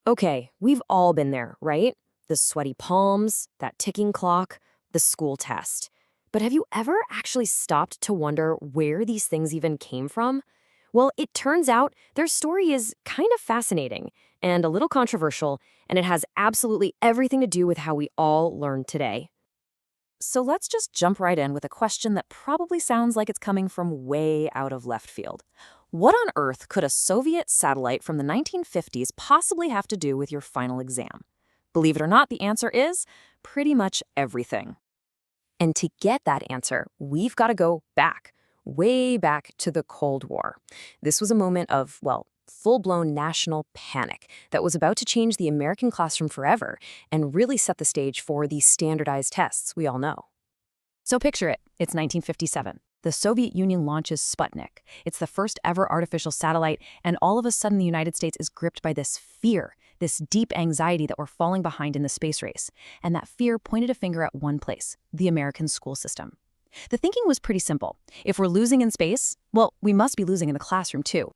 Okay, we've all been there, right? The sweaty palms, that ticking clock, the school test. But have you ever actually stopped to wonder where these things even came from? Well, it turns out their story is kind of fascinating and a little controversial, and it has absolutely everything to do with how we all learn today. So let's just jump right in with a question that probably sounds like it's coming from way out of left field. What on earth could a Soviet satellite from the 1950s possibly have to do with your final exam? Believe it or not, the answer is pretty much everything. And to get that answer, we've got to go back, way back to the Cold War. This was a moment of, well, full-blown national panic that was about to change the American classroom forever and really set the stage for these standardized tests we all know. So picture it. It's 1957. The Soviet Union launches Sputnik. It's the first ever artificial satellite, and all of a sudden the United States is gripped by this fear, this deep anxiety that we're falling behind in the space race. And that fear pointed a finger at one place, the American school system. The thinking was pretty simple. If we're losing in space, well, we must be losing in the classroom too.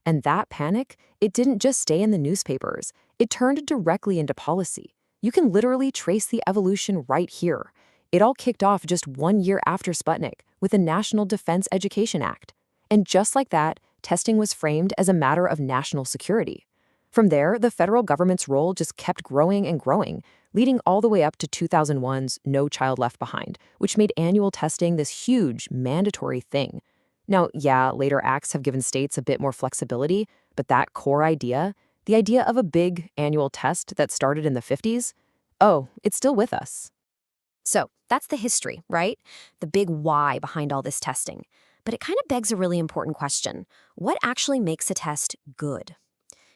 And that panic, it didn't just stay in the newspapers. It turned directly into policy. You can literally trace the evolution right here. It all kicked off just 1 year after Sputnik with the National Defense Education Act. And just like that, testing was framed as a matter of national security. From there, the federal government's role just kept growing and growing, leading all the way up to 2001's No Child Left Behind, which made annual testing this huge, mandatory thing. Now, yeah, later acts have given states a bit more flexibility, but that core idea, the idea of a big annual test that started in the 50s, oh, it's still with us. So that's the history, right? The big why behind all this testing. But it kind of begs a really important question. What actually makes a test good?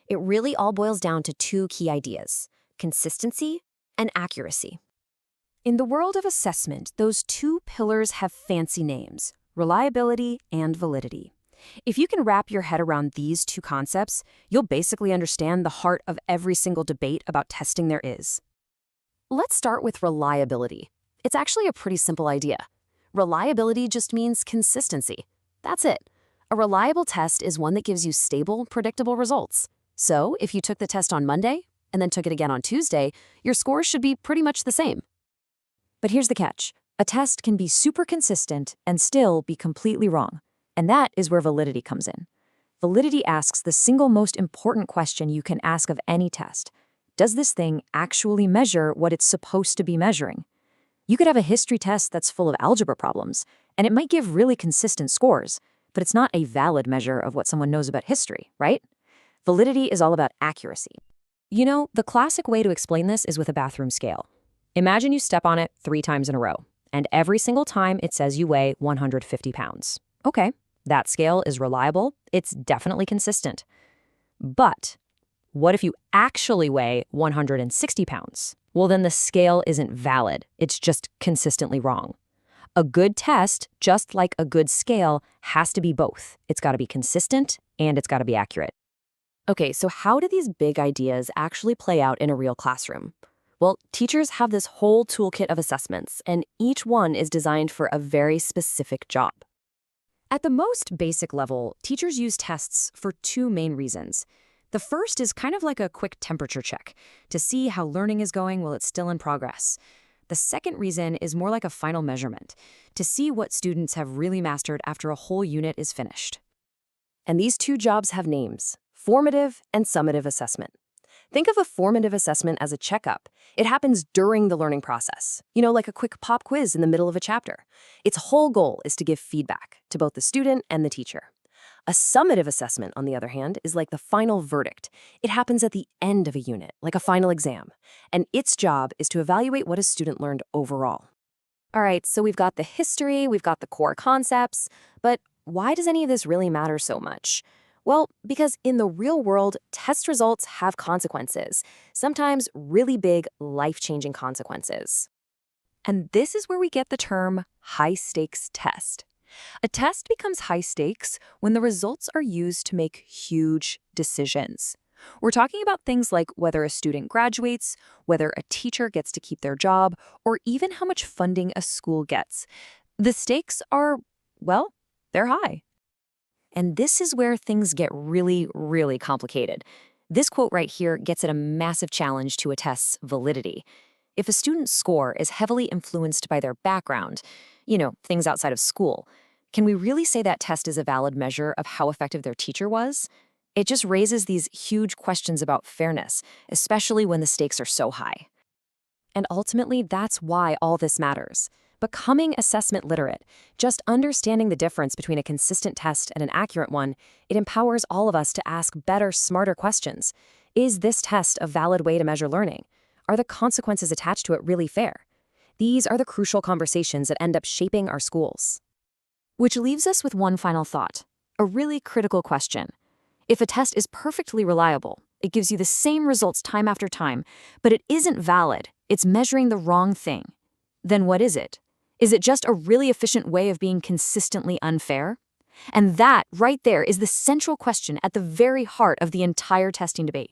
It really all boils down to two key ideas: consistency and accuracy. In the world of assessment, those two pillars have fancy names: reliability and validity. If you can wrap your head around these two concepts, you'll basically understand the heart of every single debate about testing there is. Let's start with reliability. It's actually a pretty simple idea. Reliability just means consistency. That's it. A reliable test is one that gives you stable, predictable results. So, if you took the test on Monday and then took it again on Tuesday, your scores should be pretty much the same. But here's the catch. A test can be super consistent and still be completely wrong. And that is where validity comes in. Validity asks the single most important question you can ask of any test. Does this thing actually measure what it's supposed to be measuring? You could have a history test that's full of algebra problems, and it might give really consistent scores, but it's not a valid measure of what someone knows about history, right? Validity is all about accuracy. You know, the classic way to explain this is with a bathroom scale. Imagine you step on it 3 times in a row, and every single time it says you weigh 150 pounds. Okay, that scale is reliable, it's definitely consistent. But what if you actually weigh 160 pounds? Well, then the scale isn't valid. It's just consistently wrong. A good test, just like a good scale, has to be both. It's got to be consistent and it's got to be accurate. Okay, so how do these big ideas actually play out in a real classroom? Well, teachers have this whole toolkit of assessments, and each one is designed for a very specific job. At the most basic level, teachers use tests for 2 main reasons. The first is kind of like a quick temperature check to see how learning is going while it's still in progress. The second reason is more like a final measurement to see what students have really mastered after a whole unit is finished. And these 2 jobs have names: formative and summative assessment. Think of a formative assessment as a checkup. It happens during the learning process, like a quick pop quiz in the middle of a chapter. Its whole goal is to give feedback to both the student and the teacher. A summative assessment, on the other hand, is like the final verdict. It happens at the end of a unit, like a final exam, and its job is to evaluate what a student learned overall. All right, so we've got the history, we've got the core concepts, but why does any of this really matter so much? Well, because in the real world, test results have consequences, sometimes really big, life-changing consequences. And this is where we get the term high-stakes test. A test becomes high stakes when the results are used to make huge decisions. We're talking about things like whether a student graduates, whether a teacher gets to keep their job, or even how much funding a school gets. The stakes are, well, they're high. And this is where things get really, really complicated. This quote right here gets at a massive challenge to a test's validity. If a student's score is heavily influenced by their background, things outside of school, can we really say that test is a valid measure of how effective their teacher was? It just raises these huge questions about fairness, especially when the stakes are so high. And ultimately, that's why all this matters. Becoming assessment literate, just understanding the difference between a consistent test and an accurate one, it empowers all of us to ask better, smarter questions. Is this test a valid way to measure learning? Are the consequences attached to it really fair? These are the crucial conversations that end up shaping our schools. Which leaves us with one final thought, a really critical question. If a test is perfectly reliable, it gives you the same results time after time, but it isn't valid, it's measuring the wrong thing, then what is it? Is it just a really efficient way of being consistently unfair? And that, right there, is the central question at the very heart of the entire testing debate.